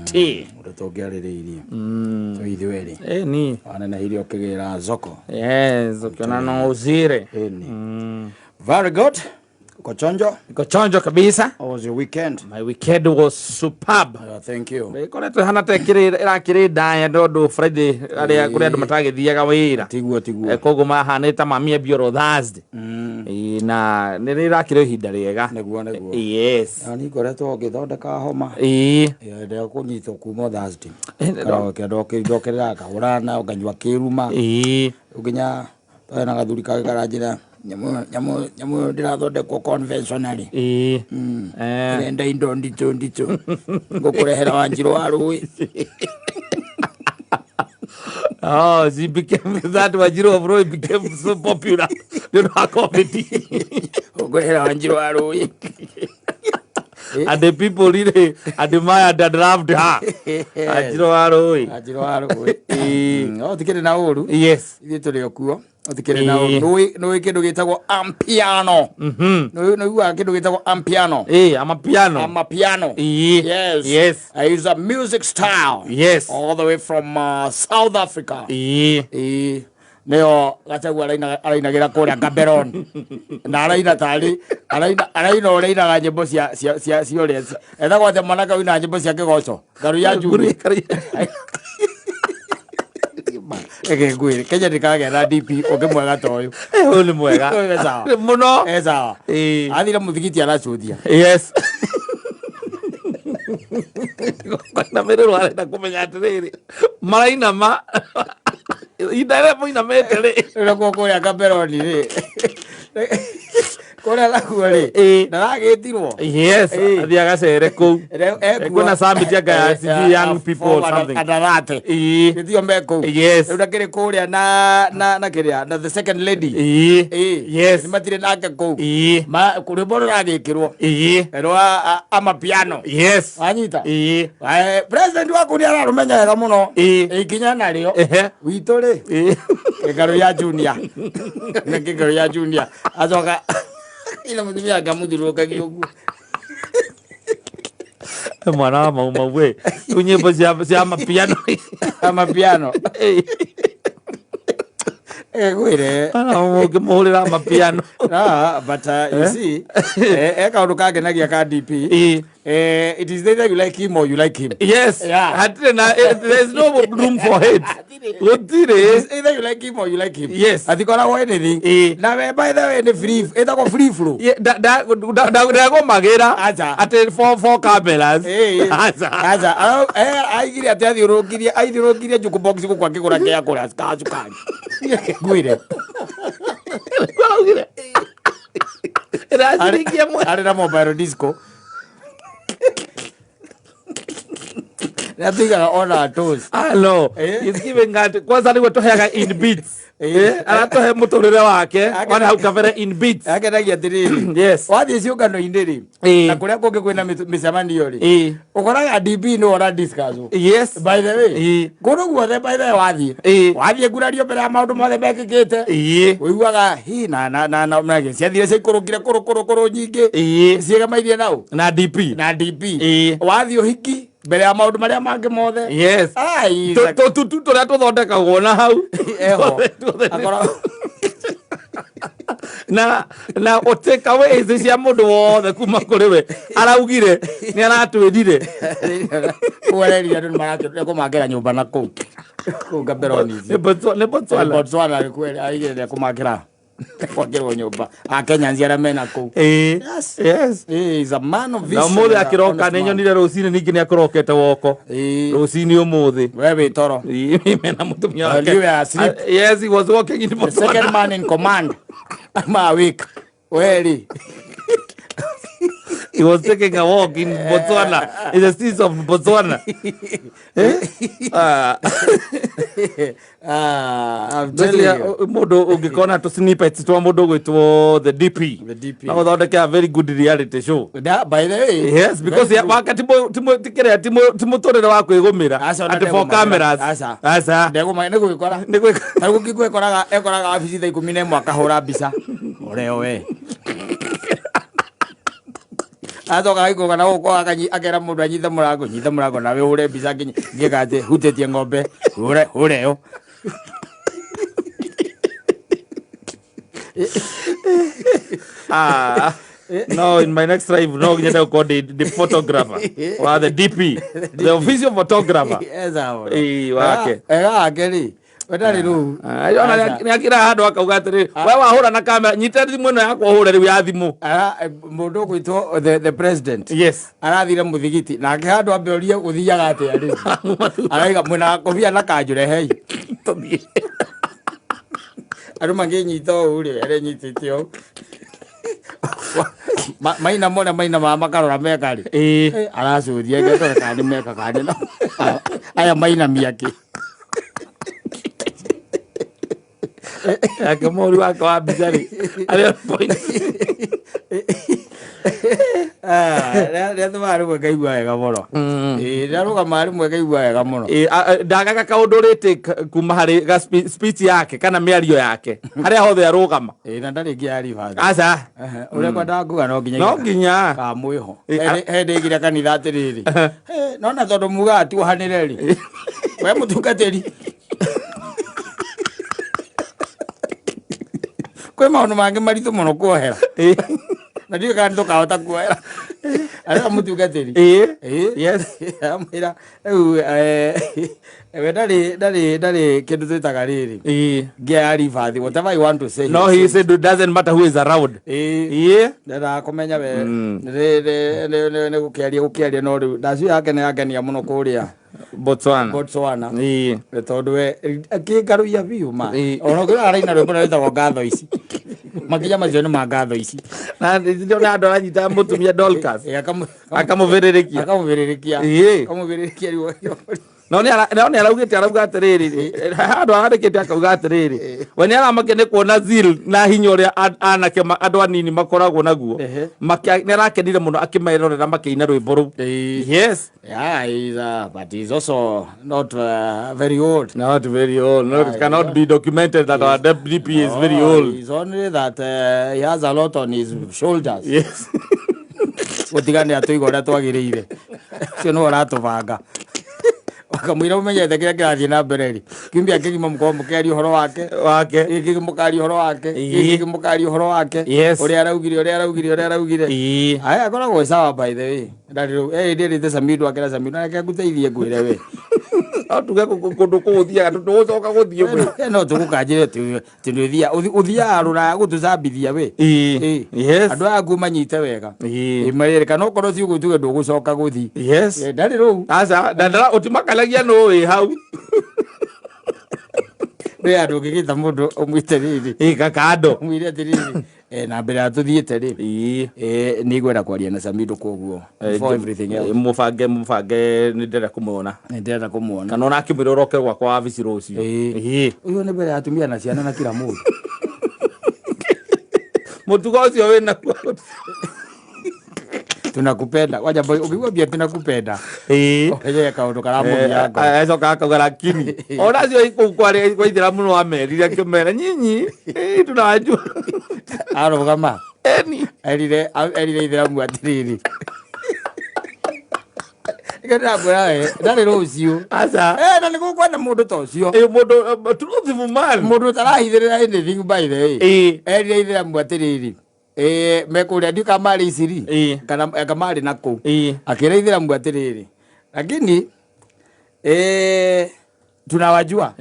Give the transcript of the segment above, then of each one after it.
ti utogereririe so ithueri ni ana na hili okegera zoko ukiona no uzire very good Iko chonjo kabisa. How was your weekend? My weekend was superb. Thank you. Ikoretwo hana tekire daya ndo Friday aria kuri andu matagithiaga wira. Tiguo. Kogo mahanita mamia bioro Thursday. Na nirakire ihinda riega. Neguo. Yes. Ani ngoretwo ngithondeka homa. Ndio kunyitwo kuma Thursday. Ndokerera kahurana nganywa kiruma. Uginya na gathuri kage karajira nyamu ndirathondekwo conventionally enda indo ndito ngokurehera Wanjiru wa Rui. Oh, she became that Wanjiru of Rui became so popular. You know, comedy. Ngokurehera Wanjiru wa Rui. And the people really admired and loved her. Wanjiru wa Rui. Oh, tikere na uru. Yes. Ithe tuli okuo. Otikere na uru. No kindu gitagwo amapiano. No wa kindu gitagwo amapiano. Amapiano. Yes. It's a music style. Yes. All the way from South Africa. Neo Gachagua arainagira kuria Gaborone. Na araina oreina nyimbo cia ore. Etagwo ate manaka wina nyimbo cia kigoco. Ngaruiya Ngwire Kenya ndikagera DP ukimwega toyo ni mwega muno sawa athira muthigiti aracuthia. Yes. Na merero arenda kumenya atiriri maraina ma idare moina metere rako kuria Gaborone ri kora la kuari na agetirwo. Yes. Athia gacere ku kuna summit ya young people or something adarate ndio mbeko. Yes. Udakire kuria na kiria na the second lady. Yes. Matire nake ku ma kuriboro agikirwo ero amapiano. Yes. Anyita president wa kuria arumenya wega muno ikinya nario witore Ngaruiya junior Ngaruiya junior azoka ila mutumia gamudiroka giyogu mwana wa mauma we unyimbo cia amapiano gwire muhurira amapiano. But you see kaundu kagenagia ka DP it is either you like him or you like him. Yes. There's no room for hate. It's either you like him or you like him. Yes. Atikora wa anything na by the way the free etako free flow. Da go magira ate four cameras. Aza aigire ate athirogirie jukebox ku kwake kura kia kura skazukani gwire Arena mobile disco. Napiga on our toes. Hello. He's giving that kwanza ni watoheaga in beats. Aratohe muturire wake wana haukavera in beats. Akenagia tiriri. Yes. Wathi ciuka no indiri. Na kuria kungi kwina micemanio ri. Ukoraga DP no ora discuss. Yes. By the way. Kuno guothe by the way wathi ngurario mbere ya maundu mothe mekikite. Uiguaga hi na ciathire cikurukire kuru nyingi. Ciega maithie nau. Na DP. Wathi uhiki mbere ya maundu maria mangi mothe. Yes. Turia tuthondekagwo na hau akora na oteka away ici cia mundu wothe kuma kuri we araugire ni aratwirire kuereria ndu maratwe kumangera nyumba na ku Gaborone ne Botswana kweli aigire kumangera kwakirwo nyumba Kenya nziara mena ku. Yes. Is a man of vision. Na muthi akiroka ne nyonire rucini ningi ni akorokete woko rucini umuthi wewe toro mena mutumia wake. Yes, he was walking in Botswana. The second man in command. Ma week weli he was taking a walk in Botswana, in the streets of Botswana. I'm telling you. Modo ungikona to snippets to modo gwitwo the DP. Now that a very good reality show. By the way. Yes, because wakati tikere timotorera wako igomira at for cameras. Asa. Nego gikora ekoraga office tha 11 akahura mbica. Oreo we. atoka iko kana uko akera mundu anyita murago nawe ure biza ngikate hutetie ngombe ure yo. No, in my next life, no, you know, called the photographer or the DP, the official photographer. Yes, wake. Akeri. Wedari ru. Ni akira hado akauga atiri, wewe wahura na kamera, nyita thimu ino yakwa hura riu ya thimu. Mundu gwitwo the president. Yes. Arathire muthigiti na akihando ambeorie guthiaga ate ari. Araiga mwina kobia na kanjure hei. Aru manginyito uri ere nyitite o. Maina mona maina mama karora mekari. Aracuthia ngetora kandi meka kandi no. Aya maina miaki. Akamori wako wa bizari. Ale point. Ndio maru mwekaigua wega muno. Ndaruga maru mwekaigua wega muno. Ndagaga kaundurite kuma hari ga speech yake kana miario yake. Haria hothe arugama. Na ndari ngiari father. Aca. Ure kwa ndakuga no nginya. No nginya. Ka mwiho. Hende ngira kanitha atiriri. Nona tondu muga ati uhanire ri. We mutungatiri. Kwe maundu mangi maritu muno kuohera. Na ndio kana tukahota kuohera. Ara mutungatiri. Yes. Amira Dali kindu twitaga riri. Ngiari fathi whatever you want to say. No, he said it doesn't matter who is around. Ndara kumenya we ne gukiaria no riu ndacio yake ne yagenia muno kuria Botswana. Tondu we Ngaruiya biu ma. Ono kira araina rwimbo rwitagwo ngatho ici. Makinya macio ni mangatho ici. Na ndio na ndo anyita mutumia Dolcas. Akamuviririkia. Riwo. No ni araugite arauga atiriri. Handu arandikite akauga atiriri. We ni aramakene kuona zeal na hinya uria anake andu anini makoragwo naguo. Ni arakenire muno akimerorera makiina rwimbo ru. Yes. Yeah, but he's also not very old. Not very old. No, it cannot be documented that our DP is very old. It's only that he has a lot on his shoulders. Yes. Utigane atuigo ria twagiriire. Cio no aratubanga. Wakamwira umenyete kira kirathie na mbere ri. Kimbia kigima mukari uhoro wake. Kigima mukari uhoro wake. Uri araugire. Aya akoragwo sawa by the way. Ndari ndiri Samido akira Samido na guteithie ngwire we. Atuga kundu kuthia tucoka guthie we. No tugukanjire tuthia uthia rura gutucambithia we. Yes. Andu aku manyite wega. Imarire kana okoro ci gutuge ndugucoka guthi. Yes. Ndari ru. Aca ndara utimakalagia no we hau. We andu ngigita mundu umwite riri. Kakado. Mwire atiriri. Na mbere atuthiete riri. Ni gwera kwaria na Samido koguo. For everything else. Mufange ni ndera kumuona. Kana ona akimiroroke gwakwa wabici rucio. Uyu ni mbere atumia na ciana na kila mundu. Mutugo ucio wina tunakupenda waja boy ukigwa bia tunakupenda oje kaundu karamu yako eso kaka lakini ona sio iko kwa idira muno wa meri akimera nyinyi tunajua aro kama erire idira mu atiriri ikenda bwa ndari rocio asa na niko kwa na mundu tocio mundu truthful man mundu tarahithirira anything by the way erire idira mu atiriri mekuria ndika mali isiri kana kamali nako akireithira mbatiriri lakini tunawajua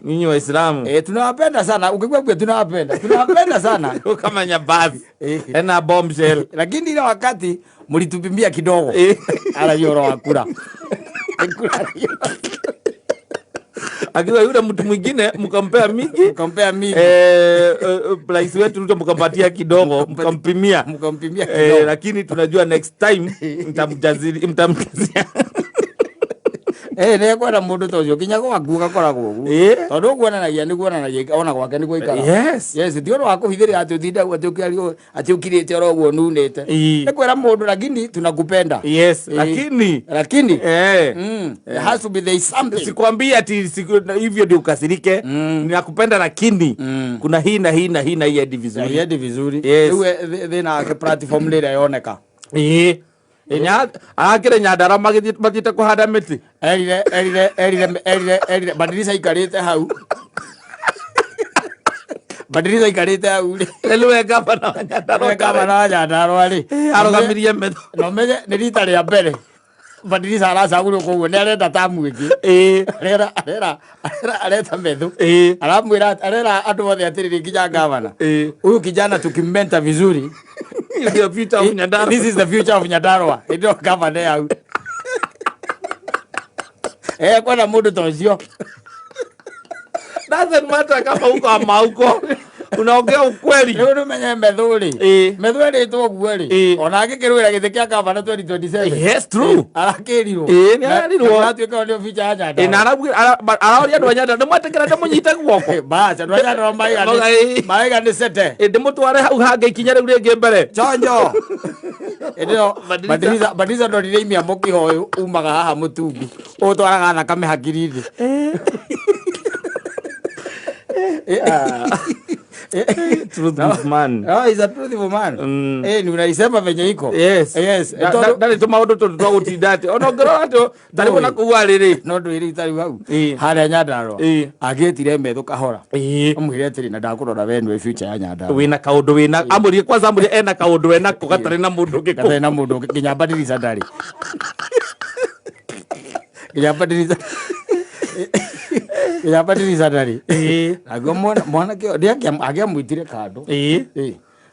ninyi Waislamu tunawapenda sana ukigwa tunawapenda sana kama nyabazi na bombshell lakini ile wakati mlitupimbia kidogo ala yoro akura akiwa yule mtu mwingine mkampea mingi price wetu ndio mkampatia kidogo mkampimia kidogo lakini tunajua next time mtamjazia ne kwa na mundu tojo kinya kwa guka koragwo gu tondu guonanagia ni guonanagia ona gwake ni guikara yes ndio ro akuhithire atuthinda ati ukirite oro guo nunete ni kwera mundu lakini tunakupenda lakini has to be there something sikwambia ati hivyo ndio ukasirike ninakupenda lakini kuna hii na hii hadi vizuri yes thina platform ile yaoneka Inya akire Nyandarua magithite kuhanda miti. Erire Badirisa ikarite hau. Badirisa ikarite hau. Lelwe gavana wa Nyandarua. Gavana wa Nyandarua ri. Arugamirie metho. No menye ni rita ria mbere. Badirisa aracagurwo koguo ni arenda tamu ingi. Areta metho. Aramwira arera andu othe atiriri nginya gavana. Huyu kijana tukimenta vizuri. This is the future of Nyandarua. This is the future of Nyandarua. Ndio gavana yao. Kwenda mundu tocio. Doesn't matter kama uko ama huko. Unaongea ukweli. Ndio menye methuri. Methuri tu guori. Ona ngikirwira gite kia gavana 2027. Yes, true. Arakirirwo. Ni arirwo. Atuika ndio future ya Nyandarua. Na araria andu Nyandarua ndimwatikira ndimunyite guoko. Basi andu Nyandarua maiga ni sete. Ndimutware hau hange ikinya riu ringi mbere. Chonjo. Ndio Badirisa ndo rireimia mukiho uyu umaga haha mutungu. Utwaraga thakame hakiri-ini. Truthful man. Oh, he's a truthful man. Ni unaisema venye iko. Yes. Ndari tu maundu tu twagutindate. Ona ngorora tu tari bona kuwa riri. No ndu iri tari hau. Haria Nyandarua. Agitire methu kahora. Amwire atiri na ndakurora we ni future ya Nyandarua. Wina kaundu wina amurie kwanza amurie ena kaundu wena ko gatari na mundu ngiko. Gatari na mundu nginya Badirisa ndari. Nginya Badirisa. Ya Badirisa ndari. Ago mwana kio agia mwitire kando.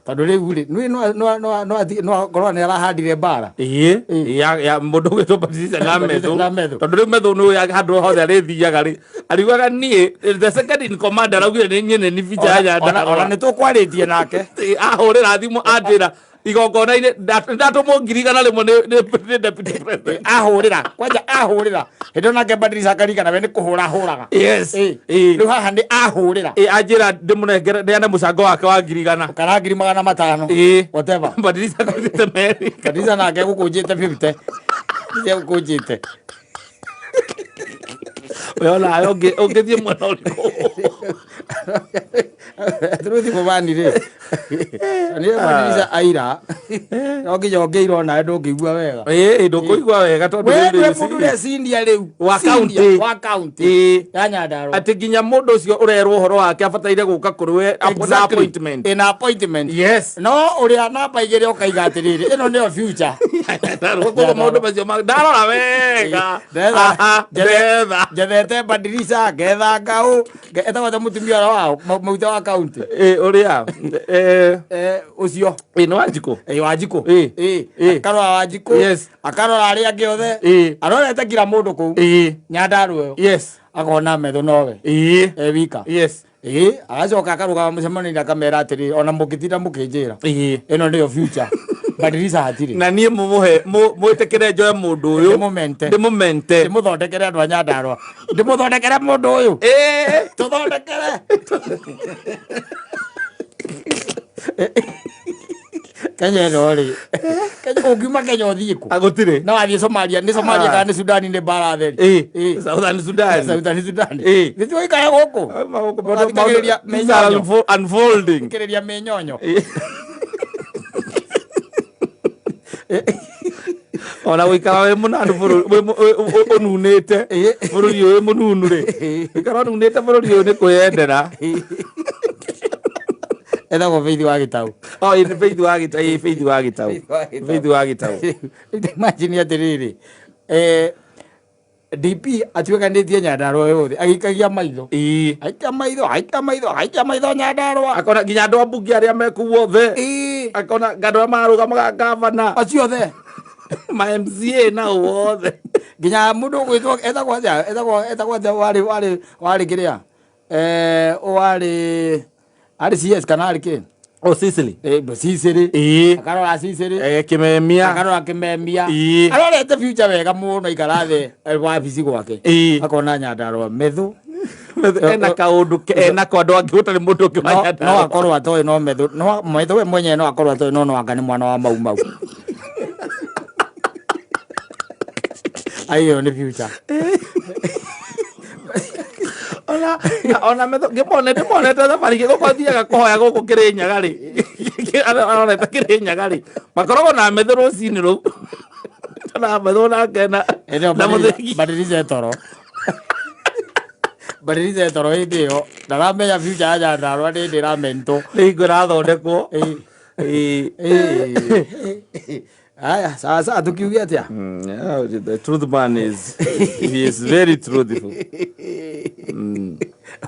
Tondu riu ri no korwa ni arahandire mbara. Ya mundu gwitwo Badirisa na methu. Tondu riu methu no ya handu hothe arithiaga ri. Ariguaga nie the second in command araugire ni nyene ni future ya Nyandarua. Ona ni tukwaritie nake. Ahurira thimu andira igongona-ini ndatumo ngirigana rimwe ni deputy president. Ahurira hindo nake Badirisa akarigana we ni kuhura. Yes. Riu haha ni ahurira. Anjira ndimunengere ndiane mucango wake wa ngirigana kana 500 whatever. Badirisa kuzite meri. Badirisa nake gukunjite 50. Ye gukunjite. Weona ayo ongethie mwana uriko. Truthi mubani ri. Ni Badirisa aira. Ongeirwo na ndungigua wega. Ndungigua wega tondu we mundu recindia riu wa county ya Nyandarua. Ati nginya mundu ucio urerwo horo wake abataire guka kuriwe na appointment. In appointment. Yes. No uria namba igire ukaiga atiriri ino ndio future. Kwa mundu macio ndarora wega. Jethete Badirisa getha ngau etagwo mutumia wao mauta wa county. Uria ucio no Wanjiku. Wanjiku. Akarora Wanjiku. Yes. Akarora ari angi othe. Arorete kila mundu ku. Nyandarua. Yes. Akona metho nowe. Wika. Yes. Agacoka akaruga mucemani na kamera atiri ona mukitinda mukinjira. Ino ndio future. Badirisa hatiri. Na nie mwitikire njoe mundu uyu. Ndimumente. Ndimuthondekere andu a Nyandarua. Ndimuthondekere mundu uyu. Tuthondekere. Kenya rori. Kenya ugima Kenya uthiku. Agutire. Na wathie Somalia, ni Somalia kana Sudan ni bara theri. Southern Sudan. Ni tuoi kaya goko. Unfolding. Kireria menyonyo. Ona wikara we munanu ununite. Bururi uyu mununu ri. Wikara ununite bururi uyu ni kwendera. Etagwo Feithi wa Gitau. Ni Feithi wa Gitau. Feithi wa Gitau. Imagine atiriri. DP atuikanĩtie Nyandarua yothe agikagia maitho. Aikia maitho Nyandarua. Akona nginya andu a mbunge aria mekuo othe. Akona andu aria marugamaga gavana acio othe. Ma MCA na othe. Nginya mundu gwitwo etagwo wari kiria. Ari CS kana ari kin. Sicily. Sicily. Akarora Sicily. Kimemia. Akarora Kimemia. Arorete future wega muno ikarathe wabici gwake. Akona Nyandarua methu. Ena kaundu ena kwandu angi gutari mundu ungi wa Nyandarua. No akorwo atoe no methu. No methu we mwenye no akorwo atoe no anga ni mwana wa mau. Ayo ni future. Ona metho ngimone thabari giko thiaga kuhoya guku Kirinyaga ri arona takire nyagari makorogo na medoro siniro na medona kena na mutheki badirize toro badirize toro idio ndarame ya future ya ndarwa ndira mento igora thondekwo aya sasa tukiugia atia the truth man is he is very truthful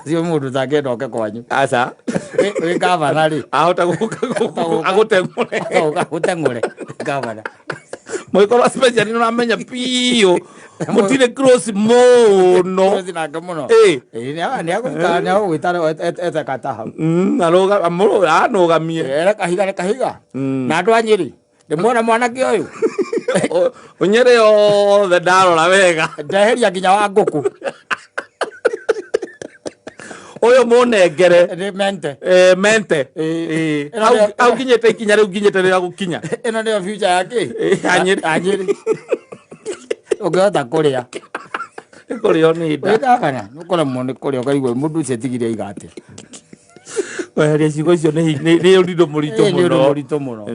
sio mundu takendoke kwanyu asa we gavana ri ahota agutengure gavana mwikoro special no amenya pio mutire cross mono zinakemuno ni agwitara ete kataha aloga amuro anogamie era kahiga na andu anyiri ndimwona mwanake uyu unyere yothe ndarora wega ndeheria nginya wa nguku uyu munengere ni mente au ginyete ikinya riu ginyete rira gukinya ino niyo future yake anyiri ugihota kuria kurio ni nda wegakana nukora mone kuria ukaigua mundu ucio tigire igate weheria ciugo icio ni urindo murito muno muno